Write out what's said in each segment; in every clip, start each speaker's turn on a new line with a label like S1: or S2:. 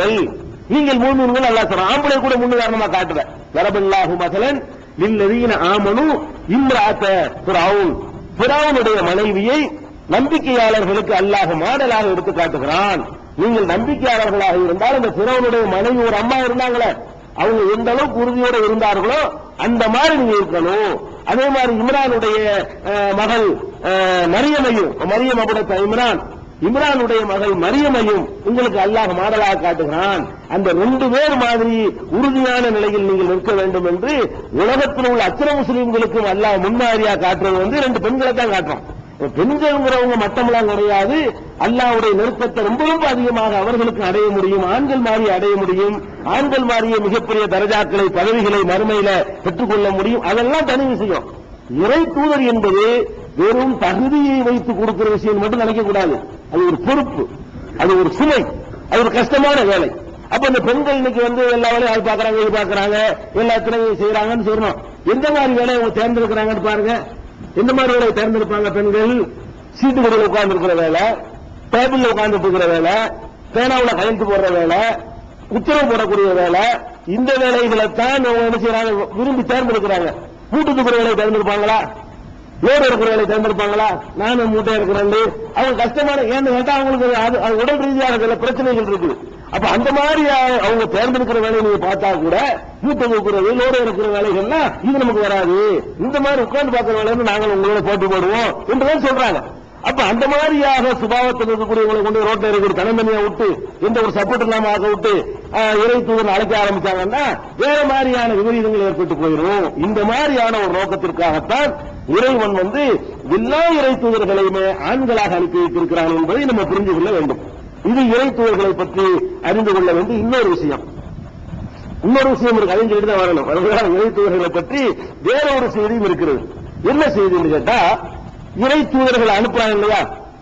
S1: வாழுங்கள், நீங்கள் மூமின்கள் அல்லாஹ் சொல்றான். ஆம்பளை கூட முன்னுதாரணமா காட்டுற. வரபல்லாஹு மஸலன் லில்லதீன ஆமனு இம்ராஅத ஃபிரௌன், ஃபிரௌனுடைய மனைவியை நம்பிக்கையாளர்களுக்கு அல்லாஹ் மாடலாக எடுத்து காட்டுகிறான். நீங்கள் நம்பிக்கையாளர்களாக இருந்தால் இந்த ஃபிரௌனுடைய மனைவி ஒரு அம்மா இருந்தாங்களே, அவங்க எந்த அளவுக்கு உறுதியோடு இருந்தார்களோ அந்த மாதிரி நீங்க இருக்கணும். அதே மாதிரி இம்ரானுடைய மகள் மரியமையும், மரியம் அபுடத்த இம்ரானுடைய மகள் மரியமையும் உங்களுக்கு அல்லாஹ் மாடலாக காட்டுகிறான். அந்த 2 பேர் மாதிரி உறுதியான நிலையில் நீங்கள் நிற்க வேண்டும் என்று உலகத்தில் உள்ள அத்தனை முஸ்லீம்களுக்கும் அல்லாஹ் முன்மாதிரியா காட்டுறது 2 பெண்களை தான் காட்டுறோம். பெண்கள்ங்கிறவங்க மட்டமெல்லாம் கிடையாது. அல்லாஹ்வுடைய நெருக்கத்தை ரொம்ப ரொம்ப அதிகமாக அவர்களுக்கு அடைய முடியும். ஆண்கள் மாதிரி அடைய முடியும். ஆண்கள் மாதிரியே மிகப்பெரிய தரஜாக்களை, பதவிகளை மறுமையில பெற்றுக்கொள்ள முடியும். அதெல்லாம் தனி விஷயம். இறை தூதர் என்பது வெறும் தகுதியை வைத்து கொடுக்கிற விஷயம் மட்டும் நினைக்க கூடாது. அது ஒரு பொறுப்பு, அது ஒரு சுமை, அது ஒரு கஷ்டமான வேலை. அப்ப இந்த பெண்கள் இன்னைக்கு எல்லா வேலையும் அது பாக்குறாங்க, இது பாக்குறாங்க, எல்லாத்திலையும் செய்யறாங்கன்னு சொல்லணும். எந்த மாதிரி வேலையை அவங்க தேர்ந்தெடுக்கிறாங்கன்னு பாருங்க. எந்த மாதிரி வேலையை தேர்ந்தெடுப்பாங்க பெண்கள்? சீட்டு கடையில் உட்கார்ந்து இருக்கிற வேலை, டேபிள்ல உட்கார்ந்துட்டு இருக்கிற வேலை, பேனாவில் கையெழுத்து போடுற வேலை, உத்தரவு போடக்கூடிய வேலை, இந்த வேலைகளைத்தான் என்ன செய்யறாங்க, விரும்பி தேர்ந்தெடுக்கிறாங்க. மூட்டு தூக்குற வேலையை தேர்ந்தெடுப்பாங்களா? லோடு இருக்கிற வேலையை தேர்ந்தெடுப்பாங்களா? நானும் மூட்டை இருக்கிறேன். அவங்க கஷ்டமான, ஏன்னு கேட்டா அவங்களுக்கு உடல் ரீதியாக சில பிரச்சனைகள் இருக்குது. அப்ப அந்த மாதிரி அவங்க தேர்ந்தெடுக்கிற வேலையை நீங்க பார்த்தா கூட மூட்டை தூக்குறது, லோடு இருக்கிற வேலைகள்னா இது நமக்கு வராது. இந்த மாதிரி உட்கார்ந்து பார்க்கிற வேலைன்னு நாங்கள் உங்களோட போட்டி போடுவோம் என்றுதான் சொல்றாங்க. அப்ப அந்த மாதிரியாக சுபாவத்தில் இருக்கக்கூடியவங்களை கொண்டு ரோட்டை இருக்கிற தனித்தனியா விட்டு எந்த ஒரு சப்போர்ட் இல்லாம ஆக விட்டு இறை தூதர் அழைக்க ஆரம்பிச்சாங்கன்னா வேற மாதிரியான விபரீதங்கள் ஏற்பட்டு போயிடும். இந்த மாதிரியான ஒரு நோக்கத்திற்காகத்தான் இறைவன் எல்லா இறை தூதர்களையுமே ஆண்களாக அனுப்பி வைத்திருக்கிறான் என்பதை நம்ம புரிந்து கொள்ள வேண்டும். இது இறை தூதர்களை பற்றி அறிந்து கொள்ள வேண்டும். இன்னொரு விஷயம் இருக்கு, அதையும் சொல்லிட்டு தான் வரணும். இறை தூதர்களை பற்றி வேற ஒரு செய்தியும் இருக்கிறது. என்ன செய்தின்னு கேட்டா, இறை தூதர்கள் அனுப்புறாங்க இல்லையா,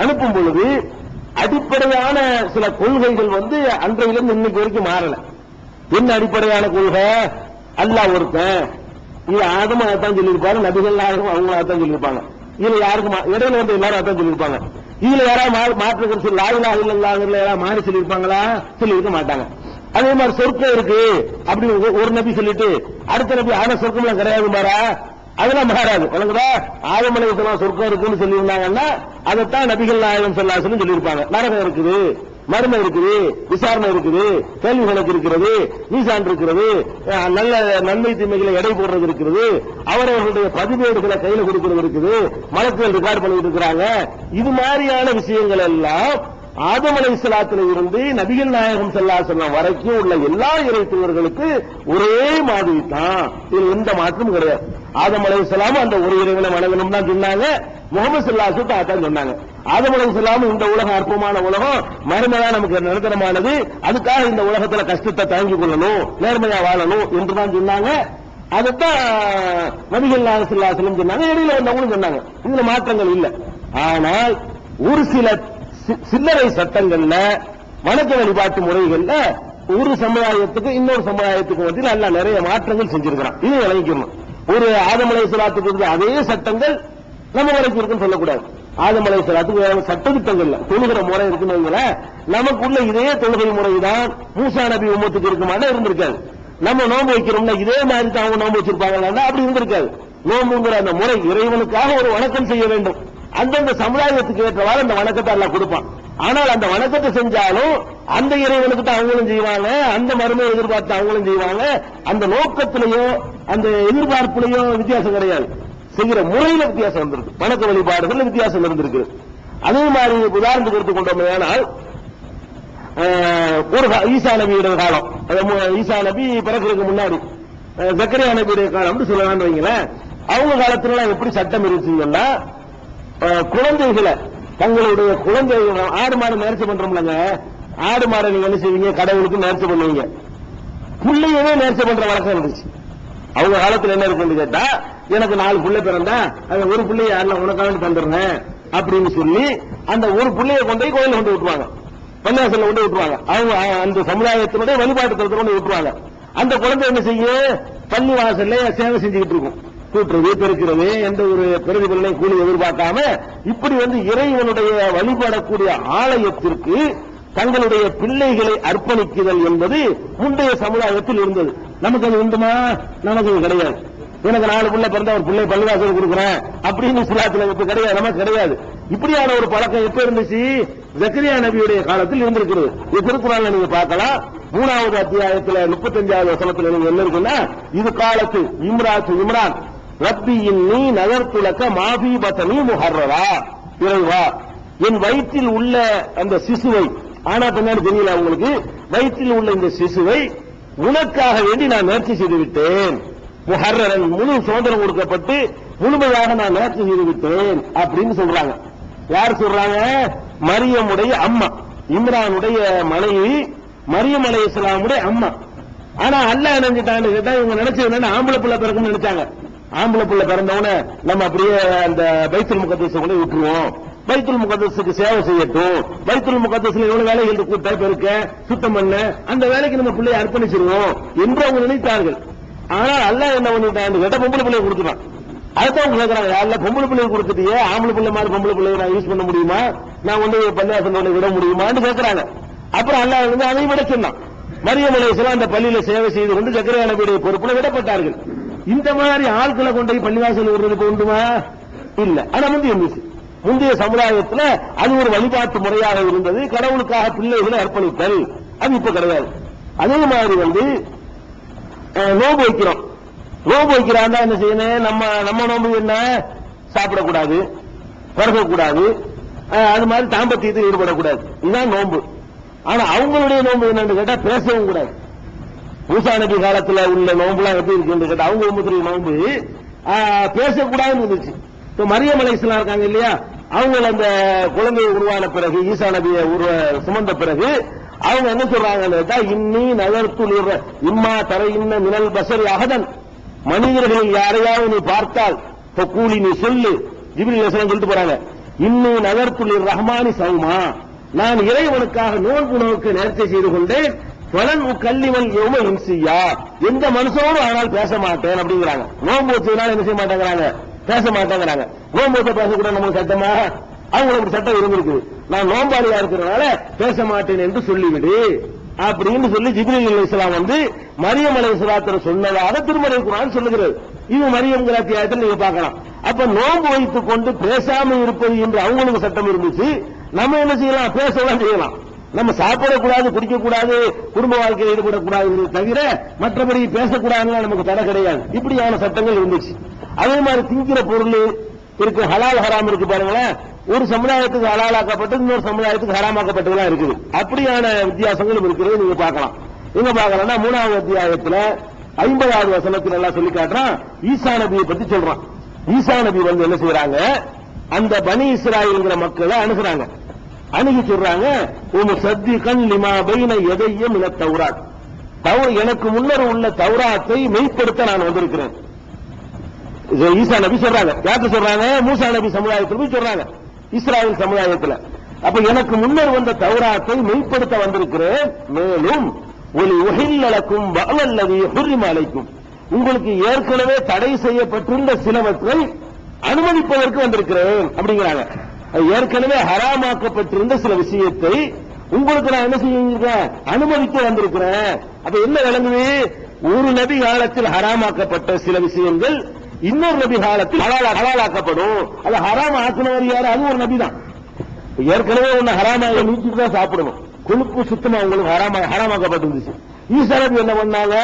S1: அனுப்பும் பொழுது அடிப்படையான சில கொள்கைகள் அன்றையிலிருந்து இன்னைக்கு வரைக்கும் மாறல. என்ன அடிப்படையான கொள்கை? அல்லாஹ் ஒருத்தன். இது ஆதம் அதான் சொல்லியிருப்பாரு, நபிகள் நாயகம் அவங்க அதான் சொல்லியிருப்பாங்க. இதுல யாருக்கும் இடையில எல்லாரும் அதான் சொல்லியிருப்பாங்க. இதுல யாராவது மாற்று கருத்து லா இலாஹ இல்லல்லாஹ்ல யாராவது மாறி சொல்லியிருப்பாங்களா? சொல்லியிருக்க மாட்டாங்க. அதே மாதிரி சொர்க்கம் இருக்கு அப்படி ஒரு நபி சொல்லிட்டு அடுத்த நபி ஆனா சொர்க்கம் எல்லாம் கிடையாது மாறா, அதெல்லாம் மாறாது. ஆதம் அலைஹிஸ்ஸலாம் சொர்க்கம் இருக்குன்னு சொல்லியிருந்தாங்கன்னா அதைத்தான் நபிகள் நாயகம் ஸல்லல்லாஹு அலைஹி வஸல்லம் சொல்லியிருப்பாங்க. நரகம் இருக்குது, மர்மம் இருக்குது, விசாரணை இருக்குது, கேள்வி கணக்கு இருக்கிறது, மீசான் இருக்கிறது, நல்ல நன்மை தீமைகளை எடை போடுறது இருக்கிறது, அவரவர்களுடைய பதிவேடுகளை கையில கொடுக்கிறது இருக்குது, மலக்குகள் ரெக்கார்ட் பண்ணிட்டு இருக்கிறாங்க. இது மாதிரியான விஷயங்கள் எல்லாம் ஆதம் அலைஹிஸ்ஸலாத்தில இருந்து நபிகள் நாயகம் ஸல்லல்லாஹு அலைஹி வஸல்லம் வரைக்கும் உள்ள எல்லா இறை தூதர்களுக்கு ஒரே மாதிரி தான். இது எந்த மாற்றமும் கிடையாது. ஆதம் அலைஹிஸ்ஸலாம் அந்த ஒரு இறைவனை வணங்கணும் தான் சொன்னாங்க. முகமது ஸல்லல்லாஹு அலைஹி வஸல்லம் அதான் சொன்னாங்க. ஆதம் அலைஹிஸ்ஸலாம் இந்த உலகம் அற்பமான உலகம், மறுமையா நமக்கு நிரந்தரமானது, அதுக்காக இந்த உலகத்துல கஷ்டத்தை தாங்கிக் கொள்ளணும், நேர்மையா வாழணும் என்றுதான் சொன்னாங்க. அதுதான் நபிகள் நாயகம் ஸல்லல்லாஹு அலைஹி வஸல்லம் சொன்னாங்க. இடையில வந்தவங்களும் சொன்னாங்க. இதுல மாற்றங்கள் இல்லை. ஆனால் ஒரு சில சில்லறை சட்டங்கள்ல, வணக்க வழிபாட்டு முறைகள்ல ஒரு சமுதாயத்துக்கு இன்னொரு சமுதாயத்துக்கு மத்தியில் எல்லாம் நிறைய மாற்றங்கள் செஞ்சிருக்கிறான். இது விளங்கிக்கணும். ஒரு ஆதம் அலைஹிஸ்ஸலாத்துக்கு இருந்த அதே சட்டங்கள் நம்ம வரைக்கும் இருக்குன்னு சொல்லக்கூடாது. ஆதம் அலைஹிஸ்ஸலாத்துக்கு சட்டத்திட்டங்கள்ல தொழுகிற முறை இருக்குன்னு நமக்குள்ள இதே தொழுகை முறைதான் மூசா நபி உம்மத்துக்கு இருக்குமான இருந்திருக்காது. நம்ம நோன்பு வைக்கிறோம்னா இதே மாதிரி தான் அவங்க நோன்பு வச்சிருப்பாங்க, அப்படி இருந்திருக்காது. நோன்புங்கிற அந்த முறை இறைவனுக்காக ஒரு வணக்கம் செய்ய வேண்டும். அந்தந்த சமுதாயத்துக்கு ஏற்றவாறு அந்த வணக்கத்தை எல்லாம் கொடுப்பான். ஆனால் அந்த வணக்கத்தை செஞ்சாலும் அந்த இறைவனுக்கு தான் அவங்களும் செய்வாங்க, அந்த மறுமையை எதிர்பார்த்து அவங்களும் செய்வாங்க. அந்த நோக்கத்திலேயோ அந்த எதிர்பார்ப்புலையோ வித்தியாசம் கிடையாது. செய்கிற முறையில வித்தியாசம் வந்திருக்கு, வணக்க வழிபாடுகள் வித்தியாசம் இருந்திருக்கு. அதே மாதிரி உதாரணத்துக்கு எடுத்துக்கொண்டோம். ஆனால் ஒரு ஈசா நபியுடைய காலம், ஈசா நபி பிறக்கிறதுக்கு முன்னாடி ஜக்கரியா நபியுடைய காலம் சொல்லலாம்னு வைங்களேன். அவங்க காலத்துல எப்படி சட்டம் இருந்துச்சுன்னா, குழந்தைகளை தங்களுடைய குழந்தைகள் ஆடு மாடு நேர்ச்சி பண்றோம்லங்க, ஆடு மாடு நீங்க என்ன செய்வீங்க, கடவுளுக்கு நேர்ச்சி பண்ணுவீங்க. பிள்ளையவே நேர்ச்சி பண்ற வழக்கம் இருந்துச்சு. அவங்க காலத்துல என்ன இருக்குன்னு கேட்டா, எனக்கு 4 பிள்ளை பிறந்தா அந்த ஒரு பிள்ளைய யாரெல்லாம் உனக்காக தந்துடுறேன் அப்படின்னு சொல்லி அந்த ஒரு பிள்ளைய கொண்டு போய் கோயில கொண்டு விட்டுருவாங்க, பள்ளிவாசல்ல கொண்டு விட்டுருவாங்க. அவங்க அந்த சமுதாயத்தினுடைய வழிபாட்டு தளத்தை கொண்டு விட்டுருவாங்க. அந்த குழந்தை என்ன செய்யும், பள்ளிவாசல்ல சேவை செஞ்சுக்கிட்டு இருக்கும். கூட்டுறது, பெருக்கிறது, எந்த ஒரு பிரதிபலனை கூலி எதிர்பார்க்காம இப்படி இறைவனுடைய வழிபடக்கூடிய ஆலயத்திற்கு தங்களுடைய பிள்ளைகளை அர்ப்பணிக்குதல் என்பது முந்தைய சமுதாயத்தில் இருந்தது. நமக்கு அது உண்டுமா? நமக்கு அது கிடையாது. எனக்கு 4 பிள்ளை பிறந்த ஒரு பிள்ளை பள்ளிவாசல் கொடுக்குறேன் அப்படின்னு இஸ்லாத்துல இப்ப கிடையாது, நமக்கு கிடையாது. இப்படியான ஒரு பழக்கம் எப்ப இருந்துச்சு? ஜக்கரியா நபியுடைய காலத்தில் இருந்திருக்கிறது. இது திருக்குறான்ல நீங்க பார்க்கலாம். 3வது அத்தியாயத்துல 35வது வசனத்துல நீங்க என்ன இருக்குன்னா, இது காலத்து இம்ரான் ரப்பி இன்னி நகர்த்துலக்க மாபி பத்தனி முஹர்ரரா, இறைவா என் வயிற்றில் உள்ள அந்த சிசுவை, ஆனா பின்னாடி தெரியல உங்களுக்கு, வயிற்றில் உள்ள இந்த சிசுவை உனக்காக வேண்டி நான் நேர்ச்சி செய்து விட்டேன். முஹர்ரரன் முழு சுதந்திரம் கொடுக்கப்பட்டு முழுமையாக நான் நேர்ச்சி செய்து விட்டேன் அப்படின்னு சொல்றாங்க. யார் சொல்றாங்க? மரியமுடைய அம்மா, இம்ரானுடைய மனைவி மரியம் அலைஹிஸ்ஸலாமுடைய அம்மா. ஆனா அல்லாஹ் நினைச்சிட்டான்னு கேட்டா, இவங்க நினைச்சது என்னன்னா ஆம்பளை பிள்ளை பிறக்கும்னு நினைச்சாங்க. ஆம்பளை பிள்ளை பிறந்தவன நம்ம அப்படியே அந்த பைத்துல் முகத்தஸை கொண்டு விட்டுருவோம், பைத்துல் முகத்தஸுக்கு சேவை செய்யட்டும், பைத்துல் முகத்தஸ்ல எவ்வளவு வேலைகள் கூட்ட பெருக்க சுத்தம் பண்ண அந்த வேலைக்கு நம்ம பிள்ளையை அர்ப்பணிச்சிருவோம் என்று அவங்க நினைத்தார்கள். ஆனா அல்லாஹ் என்ன பண்ணிட்டான்னு கேட்டா பொம்பளை பிள்ளையை கொடுத்துட்டான். அதுதான் அவங்க கேட்கறாங்க, யாரில் பொம்பளை பிள்ளையை கொடுத்துட்டியே, ஆம்பளை பிள்ளை மாதிரி பொம்பளை பிள்ளையை நான் யூஸ் பண்ண முடியுமா, நான் வந்து பள்ளிவாசலோட விட முடியுமான்னு கேட்கறாங்க. அப்புறம் அல்லாஹ் வந்து அதை விட சொன்னான். மரியம் அலைஹிஸ்ஸலாம் அந்த பள்ளியில சேவை செய்து கொண்டு ஜக்கரியா நபியுடைய பொறுப்புல விடப்பட்டார்கள். இந்த மாதிரி ஆட்களை கொண்டு பள்ளிவாசல் விடுறதுக்கு உண்டுமா? இல்ல. ஆனா முந்தைய சமுதாயத்தில் அது ஒரு வழிபாட்டு முறையாக இருந்தது. கடவுளுக்காக பிள்ளைகளை அர்ப்பணித்தல் அது இப்ப கிடையாது. அதே மாதிரி வந்து நோன்பு வைக்கிறோம். நோன்பு வைக்கிறாங்க என்ன செய்யணும்? நம்ம நோன்பு என்ன? சாப்பிடக்கூடாது, பறக்கக்கூடாது, அது மாதிரி தாம்பத்தியத்தில் ஈடுபடக்கூடாது. இதுதான் நோன்பு. ஆனா அவங்களுடைய நோன்பு என்னன்னு கேட்டா பேசவும் கூடாது. மூசா நபி காலத்துல உள்ள நோன்புலாம் எப்படி இருக்கு கேட்டா, அவங்க உம்மத்துடைய நோன்பு பேசக்கூடாதுன்னு இருந்துச்சு. இப்ப மரியம் அலைஹிஸ்ஸலாம் இருக்காங்க இல்லையா, அவங்க அந்த குழந்தை உருவான பிறகு, ஈசா நபியை சுமந்த பிறகு அவங்க என்ன சொல்றாங்கன்னு கேட்டா, இன்னி நகர்த்துல் இம்மா தர இன்ன மினல் பசரி அகதன், மனிதர்களில் யாரையாவது நீ பார்த்தால் கூலி நீ சொல்லு. ஜிப்ரீல் அலைஹிஸ்ஸலாம் சொல்லிட்டு போறாங்க, இன்னி நகர்த்துல் ரஹ்மானி சௌமா, நான் இறைவனுக்காக நோன்பு நேர்ச்சை செய்து கொண்டேன். பலன் கல்லிவன் யௌம இன்சியா, எந்த மனுஷனோடு ஆனால் பேச மாட்டேன் அப்படிங்கிறாங்க. நோன்பு வச்சதுனால என்ன செய்ய மாட்டேங்கிறாங்க? பேச மாட்டேங்கிறாங்க. நோன்பு வச்ச பேசக்கூட நமக்கு சட்டமா? அவங்களுக்கு சட்டம் இருந்திருக்கு. நான் நோம்பாளியா இருக்கிறதுனால பேச மாட்டேன் என்று சொல்லிவிடு அப்படின்னு சொல்லி ஜிப்ரீல் அலைஹிஸ்ஸலாம் வந்து மரியம் அலைஹிஸ்ஸலாத்துல சொன்னதாக திருமறை குர்ஆன் சொல்லுகிறது. இது மரியம்ங்கிற அத்தியாயத்தில் நீங்க பார்க்கலாம். அப்ப நோன்பு வைத்துக் கொண்டு பேசாம இருப்பது என்று அவங்களுக்கு சட்டம் இருந்துச்சு. நம்ம என்ன செய்யலாம்? பேசலாம் செய்யலாம். நம்ம சாப்பிடக்கூடாது, குடிக்கக்கூடாது, குடும்ப வாழ்க்கையில் ஈடுபடக்கூடாது தவிர மற்றபடி பேசக்கூடாதுன்னு நமக்கு தடை கிடையாது. இப்படியான சட்டங்கள் இருந்துச்சு. அதே மாதிரி திங்கிற பொருள் இருக்கு, ஹலால் ஹராம் இருக்கு பாருங்களேன். ஒரு சமுதாயத்துக்கு ஹலாலாக்கப்பட்டது, இன்னொரு சமுதாயத்துக்கு ஹராமாக்கப்பட்டதெல்லாம் இருக்குது. அப்படியான வித்தியாசங்களும் இருக்கிறது நீங்க பார்க்கலாம். எங்க பார்க்கலாம்னா 3வது அத்தியாயத்துல 50வது வசனத்தில் எல்லாம் சொல்லி காட்டுறான். ஈசா நபியை பத்தி சொல்றான். ஈசா நபி வந்து என்ன செய்யறாங்க? அந்த பனி இஸ்ராயேல்ங்கிற மக்களை அணுகுறாங்க. அணுகி சொல்றாங்க, சத்திகன் லிமா பைன எதைய மின தௌராத், எனக்கு முன்னர் உள்ள தௌராத்தை மெய்ப்படுத்த நான் வந்திருக்கிறேன். ஈசா நபி சொல்றாங்க. யாருக்கு சொல்றாங்க? மூசா நபி சமுதாயத்தில் சொல்றாங்க, இஸ்ராயல் சமுதாயத்தில். அப்ப எனக்கு முன்னர் வந்த தௌராத்தை மெய்ப்படுத்த வந்திருக்கிறேன். மேலும் ஒலி உஹில்லலக்கும் வஅலல்லதி ஹுர்ரிம அலைக்கும், உங்களுக்கு ஏற்கனவே தடை செய்யப்பட்டிருந்த சிலவற்றை அனுமதிப்பதற்கு வந்திருக்கிறேன் அப்படிங்கிறாங்க. ஏற்கனவே ஹராமாக்கப்பட்டிருந்த சில விஷயத்தை உங்களுக்கு நான் என்ன செய்ய அனுமதிக்க வந்திருக்கிறேன். அப்ப என்ன விளங்குது? ஒரு நபி காலத்தில் ஹராமாக்கப்பட்ட சில விஷயங்கள் இன்னொரு நபி காலத்தில் ஹலாலாக்கப்படும். அது ஹராம் ஆக்குனவர் யாரு? அது ஒரு நபி தான். ஏற்கனவே ஒண்ணு ஹராமாக நீக்கிட்டு தான் சாப்பிடணும். கொழுப்பு சுத்தமா உங்களுக்கு ஹராமாக்கப்பட்டிருந்துச்சு. ஈசா நபி என்ன பண்ணாங்க?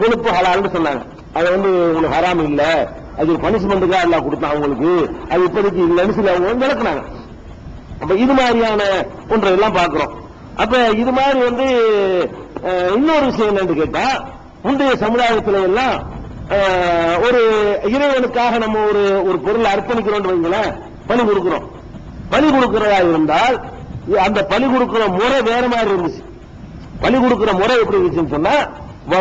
S1: கொழுப்பு ஹலால்னு சொன்னாங்க. அது வந்து உங்களுக்கு ஹராம் இல்ல, அது பனிஷ்மெண்ட்டுக்காக எல்லாம் கொடுத்தான் அவங்களுக்கு, அது இப்போதைக்கு இல்லைன்னு சொல்லி அவங்க விளக்குனாங்க. அப்ப இது மாதிரியான ஒன்றையெல்லாம் பார்க்கிறோம். அப்ப இது மாதிரி வந்து இன்னொரு விஷயம் என்னன்னு கேட்டா, முந்தைய சமுதாயத்தில எல்லாம் ஒரு இறைவனுக்காக நம்ம ஒரு பொருளை அர்ப்பணிக்கிறோம் வைங்களேன், பலி கொடுக்கிறோம். பலி கொடுக்கிறதா இருந்தால் அந்த பலி கொடுக்கிற முறை வேற மாதிரி இருந்துச்சு. பலி கொடுக்கிற முறை எப்படி இருந்துச்சுன்னு சொன்னா,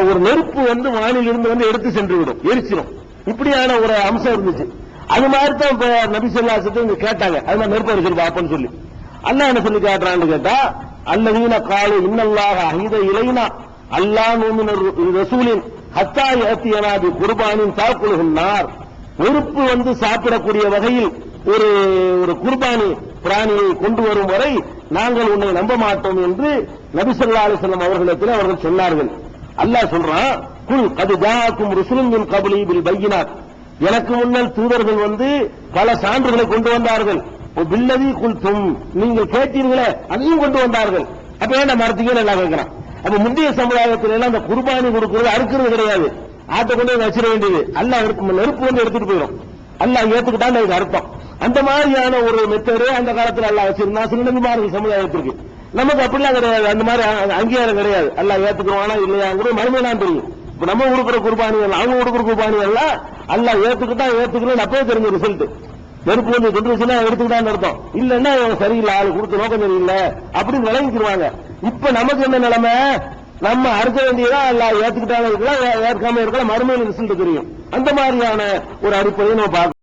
S1: ஒரு நெருப்பு வந்து வானில் இருந்து வந்து எடுத்து சென்று விடும், எரிச்சிடும். இப்படியான ஒரு அம்சம் இருந்துச்சு. அது மாதிரி தான் இப்ப நபி ஸல்லல்லாஹு அலைஹி வஸல்லம் கேட்டாங்க, அது மாதிரி நெருப்பு எரிச்சிருப்பா அப்பன்னு சொல்லி. அல்லாஹ் என்ன சொல்லி காட்டுறான்னு கேட்டா, அல்லதீன காலு இன்னல்லாஹ அஹீத இலைனா அல்லா நூமின ரசூலின் ஹத்தா யஅத்தியனா பி குர்பானின் தாக்குலுஹுன் நார், நெருப்பு வந்து சாப்பிடக்கூடிய வகையில் ஒரு குர்பானி பிராணியை கொண்டு வரும் வரை நாங்கள் உன்னை நம்ப மாட்டோம் என்று நபி ஸல்லல்லாஹு அலைஹி வஸல்லம் அவர்களிடத்தில் அவர்கள் சொன்னார்கள். அல்லாஹ் சொல்றான், குல் கத் ஜாஅக்கும் ருசுலுன் மின் கப்லி பில் பையினாத், எனக்கு முன்னால் தூதர்கள் வந்து பல சான்றுகளை கொண்டு வந்தார்கள். பில்லதி குல்தும், நீங்கள் கேட்டீர்களே அதையும் கொண்டு வந்தார்கள். அப்ப ஏன் மறத்தீங்கன்னு எல்லாம் கேட்கிறான். அப்ப முந்தைய சமுதாயத்தில் எல்லாம் அந்த குர்பானி கொடுக்கிறது அறுக்கிறது கிடையாது, ஆட்டை கொண்டு வச்சிட வேண்டியது. அல்லாஹ் நெருப்பு வந்து எடுத்துட்டு போயிடும், அல்லாஹ் ஏத்துக்கிட்டான் அதுக்கு அர்த்தம். அந்த மாதிரியான ஒரு மெத்தடு அந்த காலத்தில் அல்லாஹ் வச்சிருந்தா சில நபிமார்கள் சமுதாயத்திற்கு. நமக்கு அப்படிலாம் கிடையாது, அந்த மாதிரி அங்கீகாரம் கிடையாது. அல்லாஹ் ஏத்துக்குவானா இல்லையாங்கிறது மறுமையெல்லாம் தெரியும். இப்ப நம்ம கொடுக்குற குர்பானிகள் அவங்க கொடுக்குற குர்பானிகள் அல்லாஹ் ஏத்துக்கிட்டா ஏத்துக்கணும் அப்பவே தெரிஞ்ச ரிசல்ட். நெருப்பு வந்து கொண்டு வச்சுன்னா எடுத்துக்கிட்டான்னு அர்த்தம், இல்லன்னா சரியில்லை ஆளு கொடுத்த நோக்கம் சரியில்லை அப்படின்னு விளங்கிடுவாங்க. இப்ப நமக்கு என்ன நிலைமை, நம்ம அறுக்க வேண்டியதா அல்லாஹ் ஏத்துக்கிட்டாலும் இருக்கலாம் ஏற்காம இருக்கலாம், மறுமையில் ரிசல்ட் தெரியும். அந்த மாதிரியான ஒரு அடிப்படையை நம்ம பார்க்கணும்.